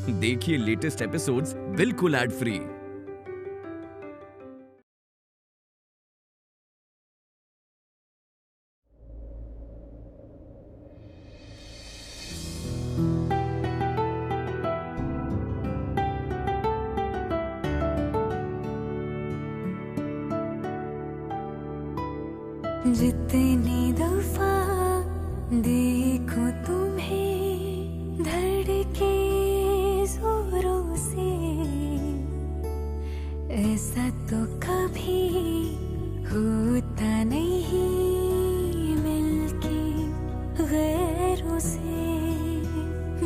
देखिए latest episodes बिल्कुल ad free. जितनी दफा देखो तुम्हें धड़के जोरों से, ऐसा तो कभी होता नहीं मिलके गैरों से।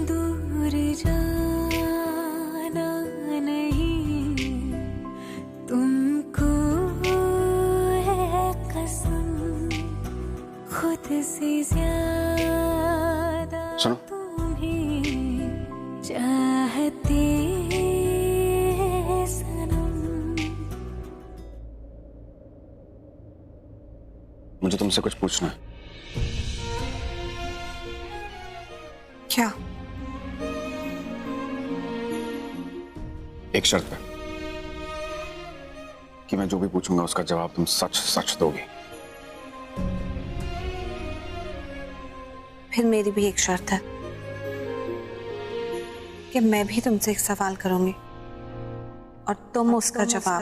दूर जाना नहीं तुमको है कसम, खुद से ज्यादा तुम्हें चाहते हैं सनम। मुझे तुमसे कुछ पूछना है। क्या? एक शर्त पे कि मैं जो भी पूछूंगा उसका जवाब तुम सच सच दोगी। फिर मेरी भी एक शर्त है कि मैं भी तुमसे एक सवाल करूंगी और तुम उसका जवाब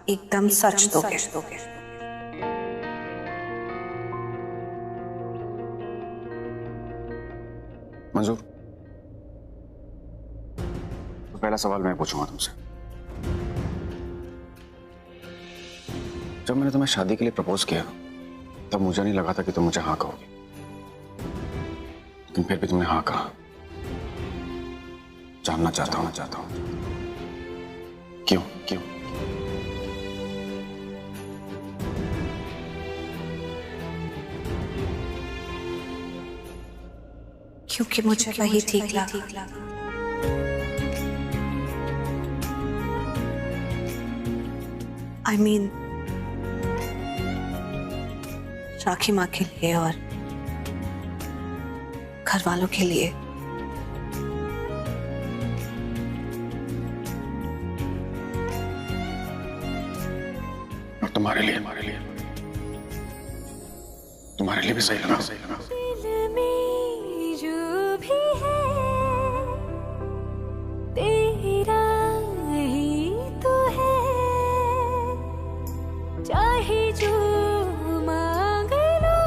एकदम सच दोगे। मंजूर? तो पहला सवाल मैं पूछूंगा तुमसे। जब मैंने तुम्हें शादी के लिए प्रपोज किया तब मुझे नहीं लगा था कि तुम मुझे हाँ कहोगी, लेकिन फिर भी तुमने हाँ कहा। जानना चाहता हूं क्यों? क्योंकि मुझे वही ठीक लगा। I mean, राखी माँ के लिए और घर वालों के लिए। और तुम्हारे लिए भी सही लगा। दिल में जो भी है तेरा ही तो है, चाहे जो मांग लो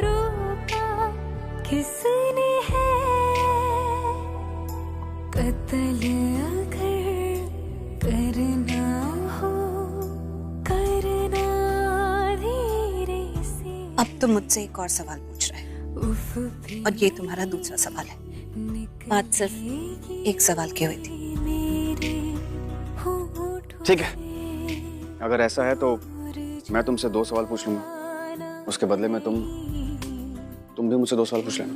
रोका किसने है। कत्ल अगर करना हो करना धीरे से। अब तुम मुझसे एक और सवाल पूछ रहे हो और ये तुम्हारा दूसरा सवाल है। बात सिर्फ एक सवाल की हुई थी। ठीक है, अगर ऐसा है तो मैं तुमसे 2 सवाल पूछ लूंगा, उसके बदले में तुम भी मुझसे 2 सवाल पूछ लेना।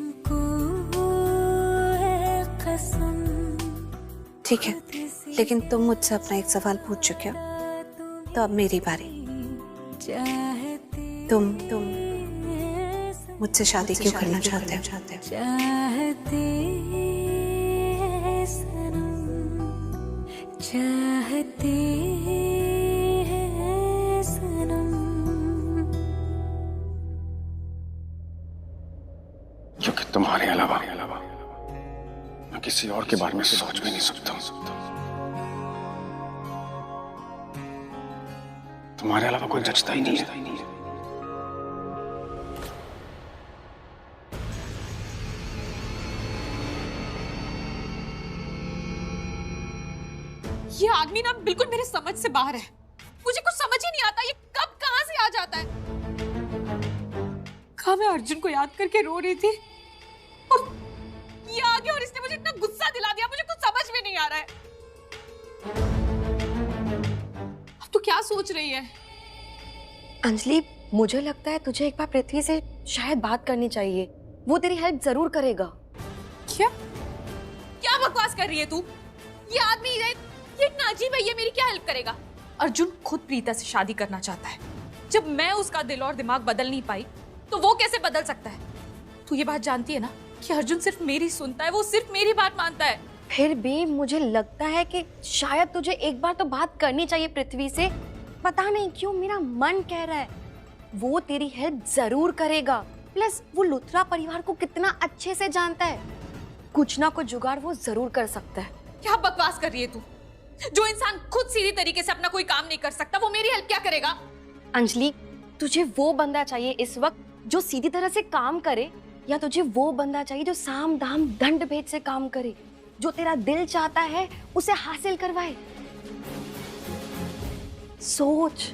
ठीक है, लेकिन तुम मुझसे अपना एक सवाल पूछ चुके हो, तो अब मेरी बारी। तुम मुझसे शादी क्यों करना चाहते हो? चाहते हैं सनम, चाहते हैं सनम। क्योंकि तुम्हारे अलावा मैं किसी और के बारे में सोच भी नहीं सकता। तुम्हारे अलावा कोई जचता ही नहीं है। ये आदमी ना बिल्कुल मेरे समझ से बाहर है। मुझे कुछ समझ ही नहीं आता ये कब कहां से आ जाता है। कहा मैं अर्जुन को याद करके रो रही थी और ये आ गया और इसने मुझे इतना गुस्सा दिला दिया, मुझे कुछ समझ में नहीं आ रहा है। अब तो क्या सोच रही है? अंजलि, मुझे लगता है तुझे एक बार पृथ्वी से शायद बात करनी चाहिए, वो तेरी हेल्प जरूर करेगा। क्या बकवास कर रही है तू? ये आदमी ये इतना अजीब है, ये मेरी क्या हेल्प करेगा? अर्जुन खुद प्रीता से शादी करना चाहता है। जब मैं उसका दिल और दिमाग बदल नहीं पाई तो वो कैसे बदल सकता है? तू ये बात जानती है ना कि अर्जुन सिर्फ मेरी सुनता है, वो सिर्फ मेरी बात मानता है। फिर भी मुझे लगता है कि शायद तुझे एक बार तो बात करनी चाहिए पृथ्वी से। पता नहीं क्यों मेरा मन कह रहा है वो तेरी हेल्प जरूर करेगा। प्लस वो लुथरा परिवार को कितना अच्छे से जानता है, कुछ ना कुछ जुगाड़ वो जरूर कर सकता है। क्या बकवास कर रही है तू? जो इंसान खुद सीधी तरीके से अपना कोई काम नहीं कर सकता, वो मेरी हेल्प क्या करेगा? अंजलि, तुझे वो बंदा चाहिए इस वक्त जो सीधी तरह से काम करे, या तुझे वो बंदा चाहिए जो साम दाम दंड भेद से काम करे, जो तेरा दिल चाहता है उसे हासिल करवाए? सोच।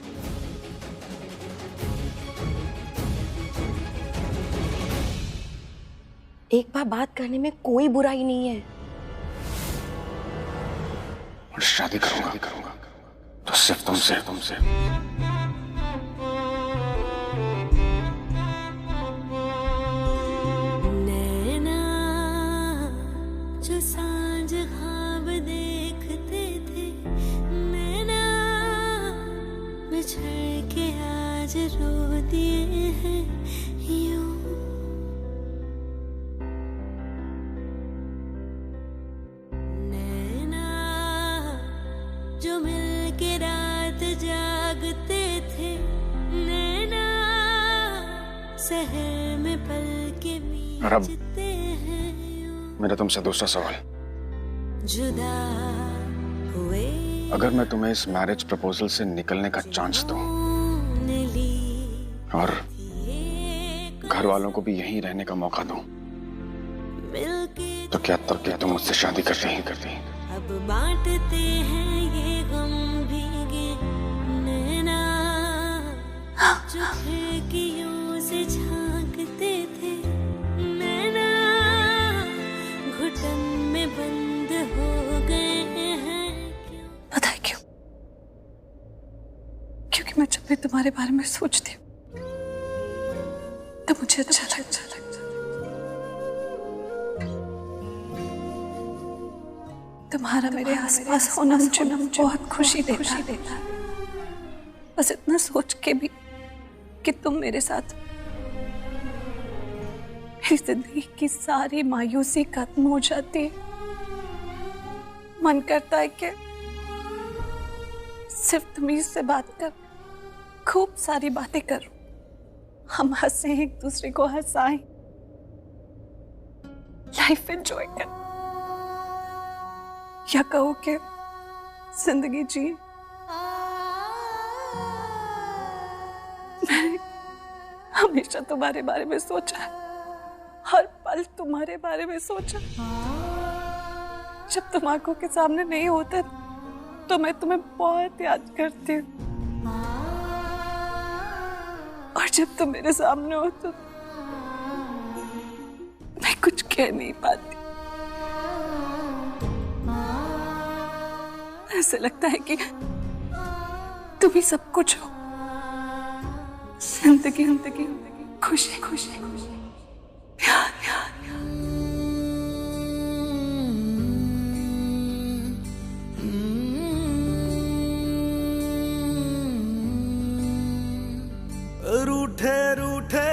एक बार बात करने में कोई बुराई नहीं है। और शादी करूंगा तो सिर्फ तुमसे। नैना जो सांझ ख्वाब देखते थे, नैना बिछड़ के आज रो दिए हैं यूं। नैना जो मिलके रात जागते थे, नैना शहर में पल के बीचते हैं यूं। मेरा तुमसे दूसरा सवाल, जुदा हुए अगर मैं तुम्हें इस मैरिज प्रपोजल से निकलने का चांस दूं और घर वालों को भी यहीं रहने का मौका दूं, तो क्या तुम मुझसे शादी करती ही? अब बांटते हैं ये गम भीगे नैना, जो खिड़कियों से झांकते थे, नैना घुटन में बंद हो गए हैं। पता है क्यों? क्योंकि मैं जब भी तुम्हारे बारे में सोचती हूँ तो मुझे अच्छा लगता है। तुम्हारा मेरे आसपास होना मुझे बहुत खुशी देता है। बस इतना सोच के भी कि तुम मेरे साथ, मेरी जिंदगी की सारी मायूसी खत्म हो जाती है। मन करता है कि सिर्फ तुम्हीं से बात कर, खूब सारी बातें करूं, हम हंसे, एक दूसरे को हंसाएं, लाइफ एंजॉय कर, या कहो कि जिंदगी जी। मैंने हमेशा तुम्हारे बारे में सोचा है, हर पल तुम्हारे बारे में सोचा। जब तुम आंखों के सामने नहीं होते तो मैं तुम्हें बहुत याद करती हूँ, और जब तुम मेरे सामने हो तो मैं कुछ कह नहीं पाती। ऐसे लगता है कि तुम ही सब कुछ हो, जिंदगी खुशी प्यार। रूठे रूठे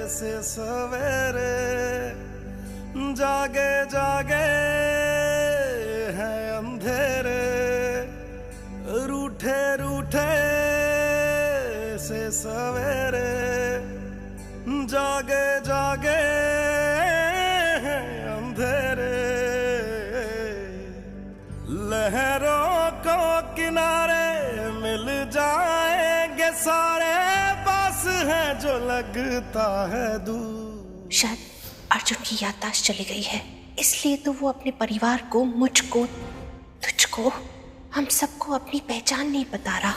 से सवेरे, जागे जागे हैं अंधेरे। रूठे रूठे से सवेरे, जागे जागे हैं अंधेरे। लहरों को किनारे मिल जाएंगे सारे, पास है जो लगता है दूर। शायद अर्जुन की याददाश्त चली गई है, इसलिए तो वो अपने परिवार को, मुझको, तुझको, हम सबको अपनी पहचान नहीं बता रहा।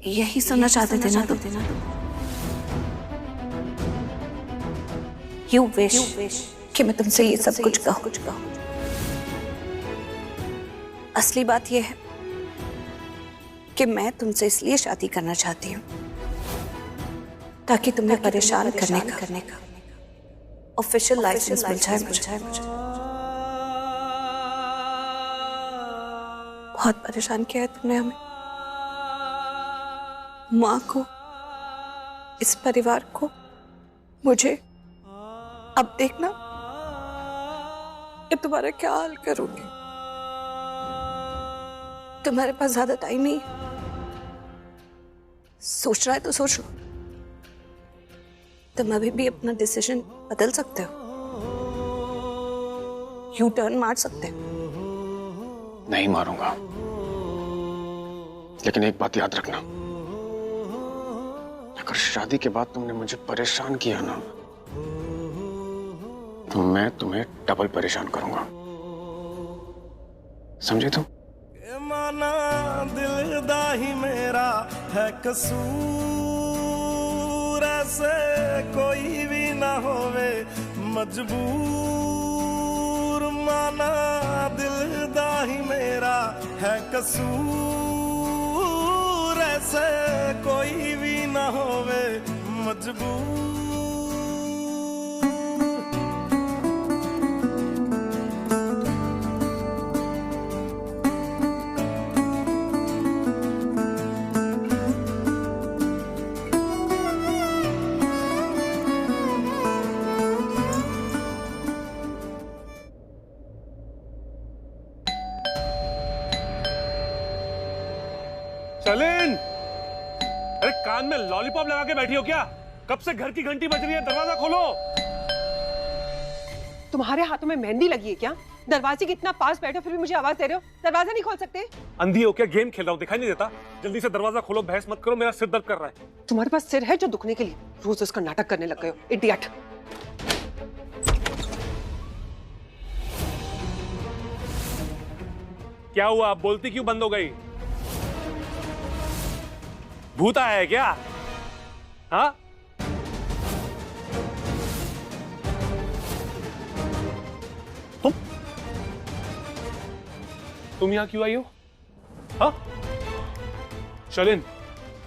यही सुनना चाहते थे ना तुम? You wish कि मैं तुमसे ये सब कुछ कहूं। असली बात यह है कि मैं तुमसे इसलिए शादी करना चाहती हूँ ताकि तुम्हें परेशान करने का ऑफिशियल लाइसेंस मिल जाए मुझे। बहुत परेशान किया है तुमने हमें, माँ को, इस परिवार को, मुझे अब देखना कि तुम्हारा क्या हाल करूंगी। तुम्हारे पास ज्यादा टाइम नहीं, सोचना है तो सोच लो। तुम अभी भी अपना डिसीजन बदल सकते हो, यू टर्न मार सकते हो। नहीं मारूंगा, लेकिन एक बात याद रखना, अगर शादी के बाद तुमने मुझे परेशान किया ना, तो मैं तुम्हें डबल परेशान करूंगा, समझे तुम? माना दिल दा ही मेरा है कसूर, ऐसे कोई भी ना होवे मजबूर। माना दिल दा ही मेरा है कसूर, ऐसे कोई भी ना होवे मजबूर। सलीन, अरे कान में लॉलीपॉप लगा के बैठी हो क्या? कब से घर की घंटी बज रही है, दरवाजा खोलो। तुम्हारे हाथों में मेहंदी लगी है क्या? दरवाजे के इतना पास बैठे फिर भी मुझे आवाज दे रहे हो। दरवाजा नहीं खोल सकते? अंधी हो क्या? गेम खेल रहा हूँ, दिखाई नहीं देता? जल्दी से दरवाजा खोलो, बहस मत करो, मेरा सिर दर्द कर रहा है। तुम्हारे पास सिर है जो दुखने के लिए? रोज उसका नाटक करने लग गए हो, इडियट। क्या हुआ, आप बोलती क्यों बंद हो गई? भूत आया है क्या? हाँ, तुम यहां क्यों आई हो? हाँ, शलिन,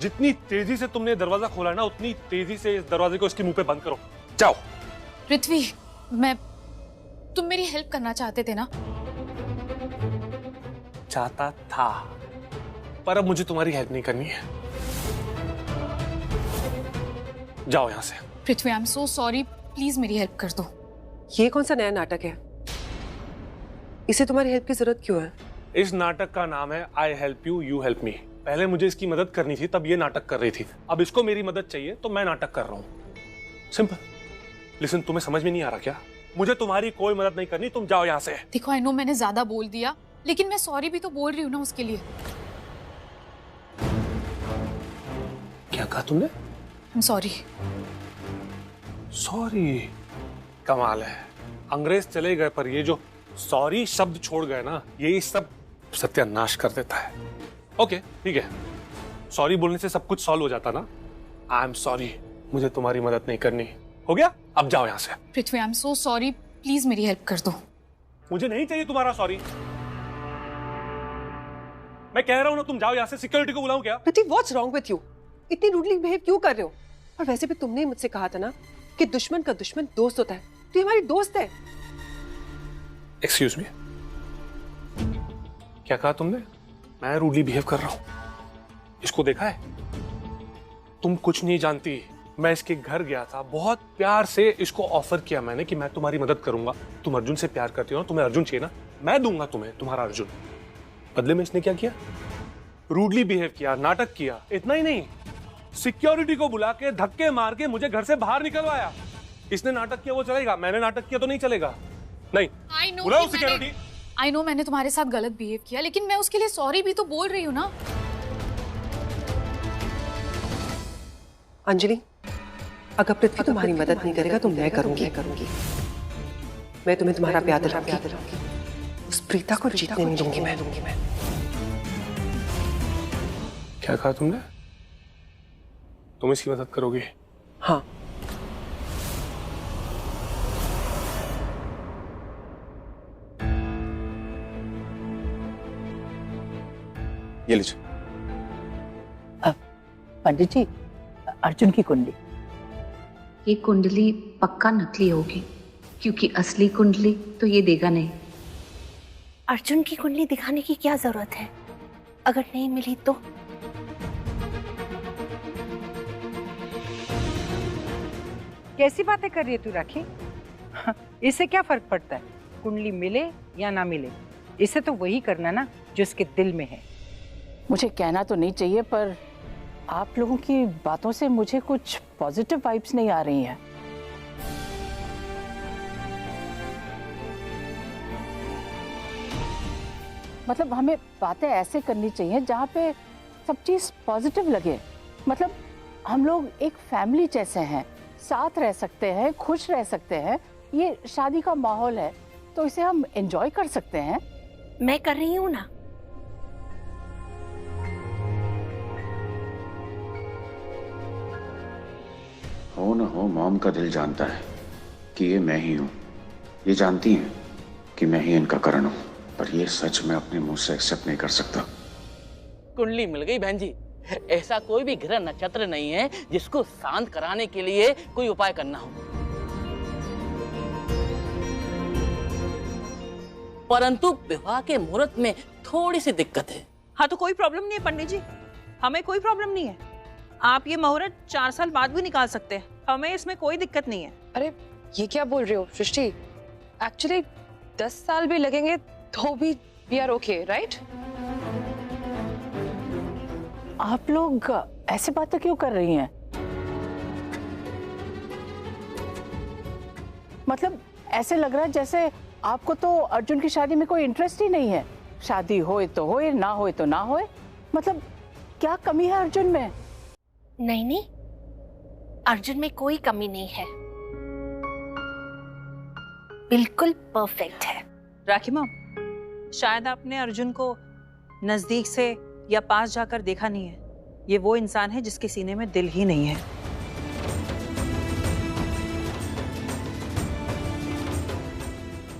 जितनी तेजी से तुमने दरवाजा खोला है ना, उतनी तेजी से इस दरवाजे को इसके मुंह पे बंद करो। जाओ। पृथ्वी, तुम मेरी हेल्प करना चाहते थे ना? चाहता था, पर अब मुझे तुम्हारी हेल्प नहीं करनी है। जाओ यहां से। Prithvi, I am so sorry, please मेरी हेल्प कर दो। ये कौन सा नया नाटक है? इसे तुम्हारी हेल्प की जरूरत क्यों है? इस नाटक का नाम है I help you, you help me. पहले मुझे इसकी मदद करनी थी, तब ये नाटक कर रही थी। अब इसको मेरी मदद चाहिए, तो मैं नाटक कर रहा हूं। सिंपल। लिसन, तुम्हें समझ में नहीं आ रहा क्या? मुझे तुम्हारी कोई मदद नहीं करनी, तुम जाओ यहां से। देखो, आई नो मैंने ज्यादा बोल दिया, लेकिन मैं सॉरी भी तो बोल रही हूँ ना उसके लिए। क्या कहा तुमने? सॉरी। सॉरी? कमाल है, अंग्रेज चले गए पर ये जो सॉरी शब्द छोड़ गए ना, यही सब सत्यानाश कर देता है। ओके, ठीक है, सॉरी बोलने से सब कुछ सॉल्व हो जाता ना। आई एम सॉरी, मुझे तुम्हारी मदद नहीं करनी। हो गया? अब जाओ यहां से। Prithvi, I am so sorry, please मेरी हेल्प कर दो। मुझे नहीं चाहिए तुम्हारा सॉरी। मैं कह रहा हूं ना, तुम जाओ यहां से। सिक्योरिटी को बुलाऊं क्या? पृथ्वी, व्हाट्स रॉन्ग विथ यू? इतनी रूडली बिहेव क्यों कर रहे हो? और वैसे भी तुमने मुझसे कहा था ना कि दुश्मन का दुश्मन दोस्त होता है, तो ये हमारी दोस्त है। एक्सक्यूज मी, क्या कहा तुमने? मैं रूडली बिहेव कर रहा हूं? इसको देखा है? तुम कुछ नहीं जानती। मैं इसके घर गया था, बहुत प्यार से इसको ऑफर किया मैंने कि मैं तुम्हारी मदद करूंगा। तुम अर्जुन से प्यार करती हो ना, तुम्हें अर्जुन चाहिए ना, मैं दूंगा तुम्हें तुम्हारा अर्जुन। बदले में इसने क्या किया? रूडली बिहेव किया, नाटक किया। इतना ही नहीं, सिक्योरिटी को बुला के धक्के मार के मुझे घर से बाहर निकलवाया। इसने नाटक किया वो चलेगा, मैंने नाटक किया तो नहीं चलेगा। नहीं, बुलाओ सिक्योरिटी। आई नो मैंने तुम्हारे साथ गलत बिहेव किया, लेकिन मैं उसके लिए सॉरी भी तो बोल रही हूँ ना। अंजलि, अगर पृथ्वी तुम्हारी मदद नहीं करेगा तो मैं करूंगी। मैं तुम्हें तुम्हारा प्यार दिलाऊंगी। उस प्रीता को जीतने नहीं दूंगी मैं। क्या कहा तुमने? तुम इसकी मदद करोगे? हाँ। ये लीजिए। पंडित जी, अर्जुन की कुंडली। ये कुंडली पक्का नकली होगी, क्योंकि असली कुंडली तो ये देगा नहीं। अर्जुन की कुंडली दिखाने की क्या जरूरत है? अगर नहीं मिली तो? कैसी बातें कर रही है तू राखी? इससे क्या फर्क पड़ता है, कुंडली मिले या ना मिले? इसे तो वही करना ना जो इसके दिल में है। मुझे कहना तो नहीं चाहिए, पर आप लोगों की बातों से मुझे कुछ पॉजिटिव वाइब्स नहीं आ रही हैं। मतलब हमें बातें ऐसे करनी चाहिए जहाँ पे सब चीज पॉजिटिव लगे। मतलब हम लोग एक फैमिली जैसे हैं, साथ रह सकते हैं, खुश रह सकते हैं। ये शादी का माहौल है तो इसे हम एंजॉय कर सकते हैं। मैं कर रही हूँ ना। हो न हो, मॉम का दिल जानता है कि ये मैं ही हूँ। ये जानती हैं कि मैं ही इनका करण हूँ, पर ये सच मैं अपने मुंह से एक्सेप्ट नहीं कर सकता। कुंडली मिल गई बहन जी। ऐसा कोई भी ग्रह नक्षत्र नहीं है जिसको शांत कराने के लिए कोई उपाय करना हो, परंतु विवाह के मुहूर्त में थोड़ी सी दिक्कत है। हाँ तो कोई प्रॉब्लम नहीं है पंडित जी, हमें कोई प्रॉब्लम नहीं है। आप ये मुहूर्त 4 साल बाद भी निकाल सकते हैं, हमें इसमें कोई दिक्कत नहीं है। अरे ये क्या बोल रहे हो सृष्टि? एक्चुअली 10 साल भी लगेंगे तो भी वी आर ओके, राइट? आप लोग ऐसे बातें क्यों कर रही हैं? मतलब ऐसे लग रहा है जैसे आपको तो अर्जुन की शादी में कोई इंटरेस्ट ही नहीं है। शादी होए तो होए, ना होए तो ना होए। मतलब क्या कमी है अर्जुन में? नहीं नहीं, अर्जुन में कोई कमी नहीं है, बिल्कुल परफेक्ट है। राखी माँ, शायद आपने अर्जुन को नजदीक से या पास जाकर देखा नहीं है। ये वो इंसान है जिसके सीने में दिल ही नहीं है।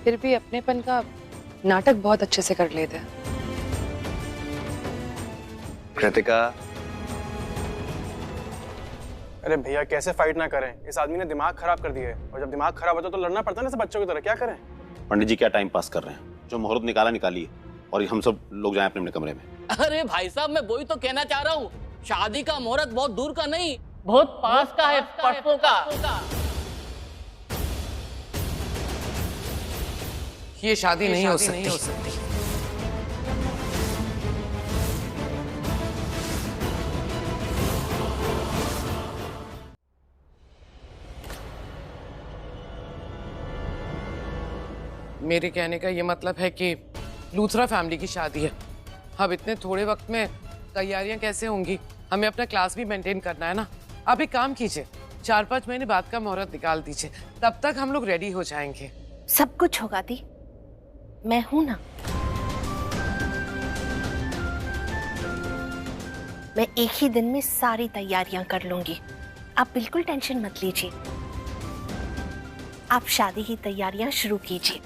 फिर भी अपनेपन का नाटक बहुत अच्छे से कर लेते हैं। कृतिका, अरे भैया कैसे फाइट ना करें, इस आदमी ने दिमाग खराब कर दिया है, और जब दिमाग खराब होता है तो लड़ना पड़ता है ना, सब बच्चों की तरह। क्या करें? पंडित जी क्या टाइम पास कर रहे हैं? जो मुहूर्त निकालिए और हम सब लोग जाएं अपने अपने कमरे में। अरे भाई साहब, मैं वही तो कहना चाह रहा हूँ, शादी का मुहूर्त बहुत दूर का नहीं, बहुत पास का है, परसों का। ये शादी नहीं हो सकती। मेरे कहने का ये मतलब है कि लूथरा फैमिली की शादी है। अब इतने थोड़े वक्त में तैयारियां कैसे होंगी? हमें अपना क्लास भी मेंटेन करना है ना। आप एक काम कीजिए, 4-5 महीने बाद का मुहूर्त निकाल दीजिए, तब तक हम लोग रेडी हो जाएंगे। सब कुछ होगा दी, मैं हूं ना। मैं एक ही दिन में सारी तैयारियां कर लूंगी, आप बिल्कुल टेंशन मत लीजिए। आप शादी की तैयारियां शुरू कीजिए।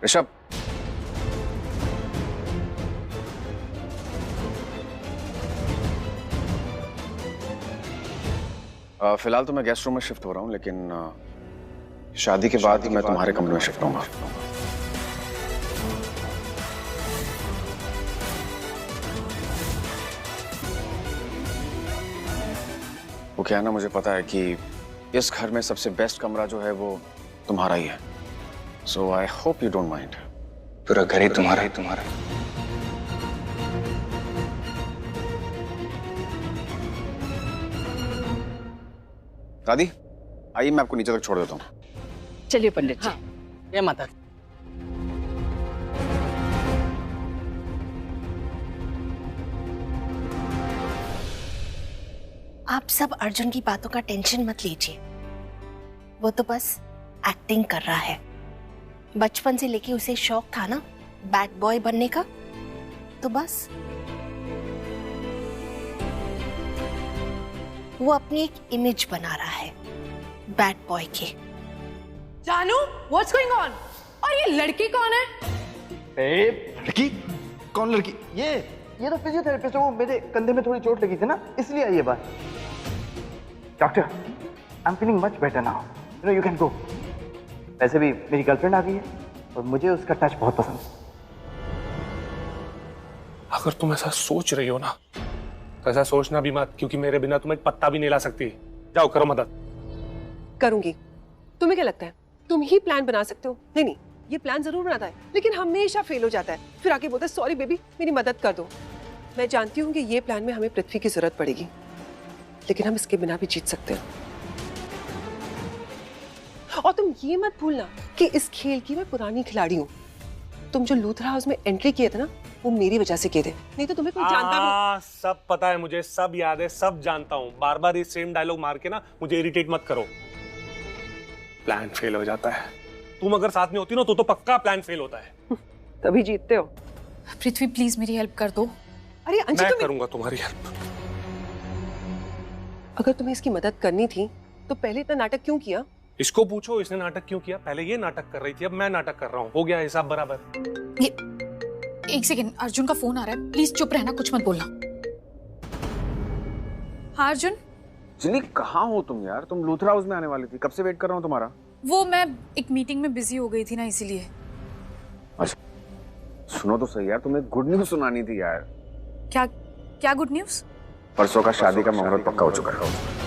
ऋषभ, फिलहाल तो मैं गेस्ट रूम में शिफ्ट हो रहा हूँ, लेकिन शादी के बाद ही मैं तुम्हारे कमरे में शिफ्ट होऊंगा। वो क्या है ना, मुझे पता है कि इस घर में सबसे बेस्ट कमरा जो है वो तुम्हारा ही है। So I hope you don't mind. पूरा घर ही तुम्हारा ही तुम्हारा। दादी आइए, मैं आपको नीचे तक छोड़ देता हूँ। चलिए पंडित जी। ये माता। आप सब अर्जुन की बातों का टेंशन मत लीजिए, वो तो बस एक्टिंग कर रहा है। बचपन से लेके उसे शौक था ना बैड बॉय बनने का, तो बस वो अपनी एक इमेज बना रहा है बैड बॉय के। जानू, व्हाट्स गोइंग ऑन? और ये लड़की कौन है? लड़की? कौन लड़की? ये तो फिजियोथेरेपिस्ट है, वो मेरे कंधे में थोड़ी चोट लगी थी ना, इसलिए आई है बात। Doctor, I am feeling much better now, you can go. वैसे भी मेरी गर्लफ्रेंड आ गई है और मुझे उसका टच बहुत पसंद है। अगर तुम ऐसा सोच रही हो ना तो ऐसा सोचना भी मत, क्योंकि मेरे बिना तुम एक पत्ता भी नहीं ला सकती। जाओ करो मदद। करूंगी। तुम्हें क्या लगता है तुम ही प्लान बना सकते हो? नहीं नहीं, ये प्लान जरूर बनाता है लेकिन हमेशा फेल हो जाता है। फिर आके बोलता है सॉरी बेबी मेरी मदद कर दो। मैं जानती हूँ कि ये प्लान में हमें पृथ्वी की जरूरत पड़ेगी, लेकिन हम इसके बिना भी जीत सकते हैं। और तुम ये मत भूलना कि इस खेल की मैं पुरानी खिलाड़ी हूँ। तुम जो लूथरा हाउस में एंट्री किए थे ना, वो मेरी वजह से किए थे, नहीं तो तुम्हें कोई जानता भी। सब पता है मुझे, सब याद है, सब जानता हूँ। बार बार ये सेम डायलॉग मार के ना मुझे इरिटेट मत करो। प्लान फेल हो जाता है। तुम अगर साथ में होती ना तो पक्का प्लान फेल होता है। तभी जीतते हो। पृथ्वी प्लीज मेरी हेल्प कर दो। अरे अंशी, मैं करूंगा तुम्हारी हेल्प। अगर तुम्हें इसकी मदद करनी थी तो पहले इतना नाटक क्यों किया? इसको पूछो इसने नाटक क्यों किया। पहले ये नाटक कर रही थी, अब मैं नाटक कर रहा हूँ। हो गया हिसाब बराबर। ये एक सेकेंड, अर्जुन का फोन आ रहा है, प्लीज चुप रहना, कुछ मत बोलना। हाँ अर्जुन। जिली कहाँ हो तुम यार? तुम लूथरा हाउस में आने वाली थी, कब से वेट कर रहा हूँ तुम्हारा। वो मैं एक मीटिंग में बिजी हो गई थी ना, इसीलिए। अच्छा सुनो तो सही यार, तुम्हें गुड न्यूज सुनानी थी यार। क्या गुड न्यूज? परसों का शादी का मुहूर्त पक्का हो चुका है।